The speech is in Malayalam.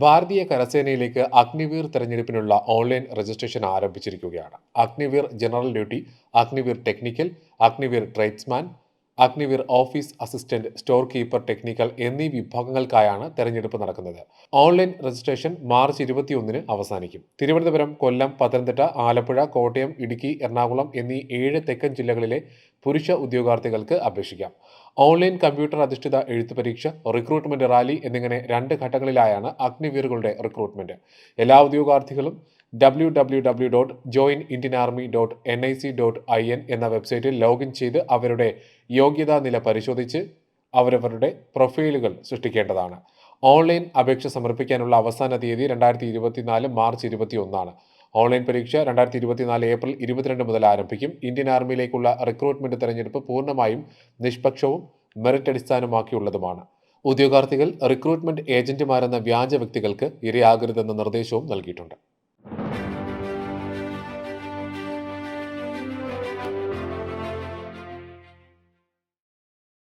ഭാരതീയ കരസേനയിലേക്ക് അഗ്നിവീർ തെരഞ്ഞെടുപ്പിനുള്ള ഓൺലൈൻ രജിസ്ട്രേഷൻ ആരംഭിച്ചിരിക്കുകയാണ്. Agniveer general duty, Agniveer technical, Agniveer tradesman, Agniveer office assistant, store keeper technical എന്നീ വിഭാഗങ്ങൾക്കായാണ് തെരഞ്ഞെടുപ്പ് നടക്കുന്നത്. ഓൺലൈൻ രജിസ്ട്രേഷൻ മാർച്ച് 21-ന് അവസാനിക്കും. തിരുവനന്തപുരം, കൊല്ലം, പത്തനംതിട്ട, ആലപ്പുഴ, കോട്ടയം, ഇടുക്കി, എറണാകുളം എന്നീ 7 തെക്കൻ ജില്ലകളിലെ പുരുഷ ഉദ്യോഗാർത്ഥികൾക്ക് അപേക്ഷിക്കാം. ഓൺലൈൻ കമ്പ്യൂട്ടർ അധിഷ്ഠിത എഴുത്തു പരീക്ഷ, റിക്രൂട്ട്മെന്റ് റാലി എന്നിങ്ങനെ 2 ഘട്ടങ്ങളിലായാണ് അഗ്നിവീറുകളുടെ റിക്രൂട്ട്മെന്റ്. എല്ലാ ഉദ്യോഗാർത്ഥികളും www.joinindianarmy.nic.in എന്ന വെബ്സൈറ്റിൽ ലോഗിൻ ചെയ്ത് അവരുടെ യോഗ്യതാ നില പരിശോധിച്ച് അവരവരുടെ പ്രൊഫൈലുകൾ സൃഷ്ടിക്കേണ്ടതാണ്. ഓൺലൈൻ അപേക്ഷ സമർപ്പിക്കാനുള്ള അവസാന തീയതി 2024 മാർച്ച് 21 ഓൺലൈൻ പരീക്ഷ 2024 ഏപ്രിൽ 22 മുതൽ ആരംഭിക്കും. ഇന്ത്യൻ ആർമിയിലേക്കുള്ള റിക്രൂട്ട്മെന്റ് തെരഞ്ഞെടുപ്പ് പൂർണ്ണമായും നിഷ്പക്ഷവും മെറിറ്റ് അടിസ്ഥാനമാക്കിയുള്ളതുമാണ്. ഉദ്യോഗാർത്ഥികൾ റിക്രൂട്ട്മെന്റ് ഏജന്റുമാരെന്ന വ്യാജ വ്യക്തികൾക്ക് ഇരയാകരുതെന്ന നിർദ്ദേശവും നൽകിയിട്ടുണ്ട്.